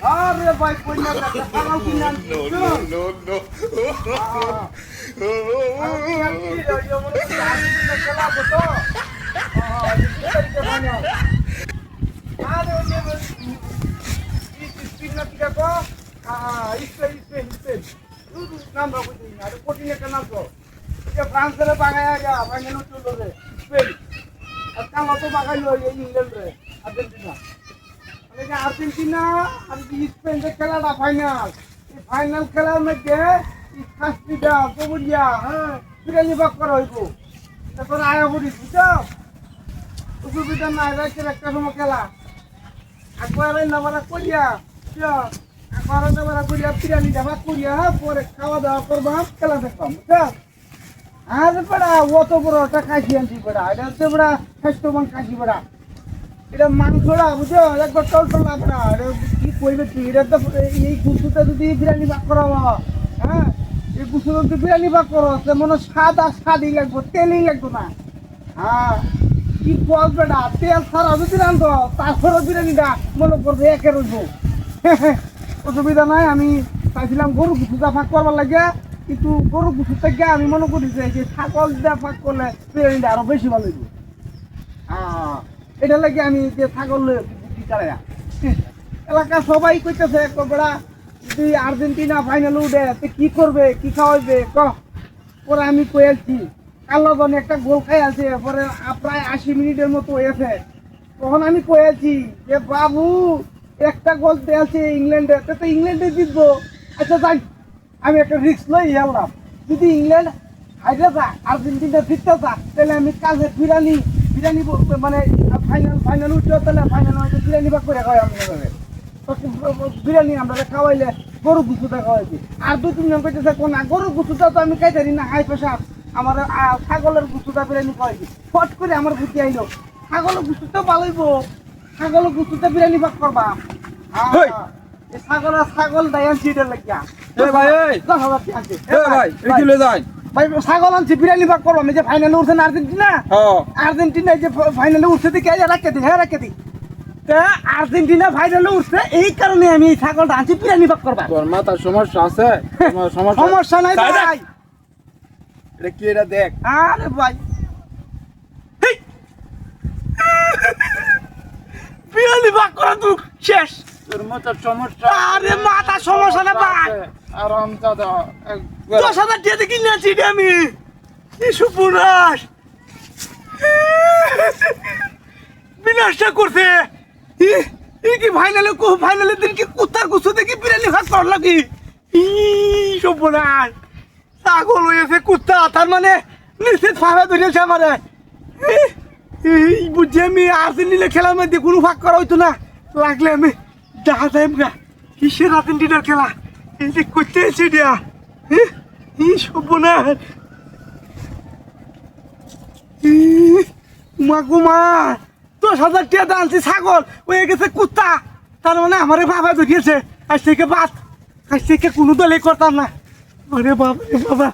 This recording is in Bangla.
আরে ভাই কই না খারাপ কিনা নো ফ্রান্সের বাগায় বাগানো চলবে স্পেন আর কালো তো বাগাইলো ইংল্যান্ড রে আর্জেন্টিনা আর্জেন্টিনা আর স্পেনের খেলাটা ফাইনাল এই ফাইনাল খেলার মধ্যে শাস্তিটা কবুলিয়া হ্যাঁ বিরিয়ানি ভাগ করা হইব তারপর আয়া বলিস বুঝছো অসুবিধা নাই রাখছে একটা সময় খেলা একবার নামারা করিয়া একবার নামারা করিয়া বিরিয়ানিটা ভাগ করিয়া পরে খাওয়া দাওয়া করবা খেলা দেখবাম বুঝছো আর বেড়া অত বড় একটা কাশি আনছি বেড়া এটা হচ্ছে বেড়া স্বাস্থ্যবান কাশি বেড়া এটা মাংসটা বুঝছো একবার টল আপনার কি কইবে তুই এটা তো এই গুছুটা যদি বিরিয়ানি ভাগ করা হ্যাঁ এই গুছু যদি বিরিয়ানি ভাগ করো সে মনে স্বাদ আর স্বাদই লাগবো তেলই লাগবো না হ্যাঁ কি বল বেটা তেল ছাড়া যদি রান্ধো তারপরে বিরিয়ানিটা মনে করবে একে রইবো অসুবিধা নাই আমি চাইছিলাম গরু গুছুটা ভাগ করবার লাগে কিন্তু গরু গুছু থেকে আমি মনে করি যে ছাগল দিয়ে ভাগ করলে বিরিয়ানিটা আরো বেশি ভালো হইব হ্যাঁ এটা লাগে আমি যে ছাগল এলাকা সবাই কইতেছে বেড়া যদি আর্জেন্টিনা ফাইনাল উঠে তো কি করবে কি খাওয়াইবে পরে আমি কয়েছি কালো জন একটা গোল খাই আছে পরে প্রায় 80 মিনিটের মতো হয়েছে তখন আমি কয়েছি যে বাবু একটা গোল দিয়েছে ইংল্যান্ডে তো ইংল্যান্ডে জিতবো আচ্ছা যাই আমি একটা রিস্ক লই এলাম যদি ইংল্যান্ড হাইরে যা আর্জেন্টিনা জিততে যা তাহলে আমি কাজে বিরিয়ানি মানে ফাইনাল উঠতে তাহলে ফাইনাল হয়তো বিরিয়ানি ভাগ করে খাওয়াই আমাদের বিরিয়ানি আমরা খাওয়াইলে গরু গুছুটা খাওয়াইছি আর 2-3 জন কইতেছে কোন গরু গুছুটা তো আমি খাইতারি না হাই প্রেশার আমার ছাগলের গুছুটা বিরিয়ানি খাওয়াইছি ফট করে আমার বুদ্ধি আইলো ছাগলের গুছুটা ভালোইব ছাগলের গুছুটা বিরিয়ানি ভাগ করবা ছাগল দাই আনছি এটা লাগিয়া ভাই ছাগল আনছি বিরিয়ানি ভাগ করবো আমি যে ফাইনালে উঠছে না আর্জেন্টিনা যে ফাইনালে উঠছে দেখে রাখতে দিই রাখতে দিই আর্জেন্টিনা ফাইনালে উঠছে এই কারণে আমি এই ছাগলটা আনছি বিরিয়ানি ভাগ করবা তোর মাথার সমস্যা আছে সমস্যা নাই ভাই এটা কি এটা দেখ আরে ভাই বিরিয়ানি ভাগ করা তুই শেষ তোর মাথার সমস্যা আরে মাথা সমস্যা না ভাই আরাম দাদা 10,000 টাকা কিনে আনছি আমি সুপুরাস বিনাশটা করছে কি ফাইনালে দিন কি কুত্তার গুছো দেখি বিরিয়ানি ভাগ করার লাগি সুপুরাস ছাগল হয়েছে কুত্তা তার মানে নিশ্চিত ফাঁকা ধরেছে আমারে বুঝছি আমি আর্জেন্টিনা খেলার মধ্যে কোনো ভাগ করা হইতো না লাগলে আমি দেখা যায় না কিসের আর্জেন্টিনার খেলা এই যে করতে এসে দেয়া সর্বনাশ মা 10,000 টাকা আনছি ছাগল হয়ে গেছে কুত্তা তার মানে আমারে বাবা ধরিয়েছে আজ থেকে কোনো দলে করতাম না আরে বাবা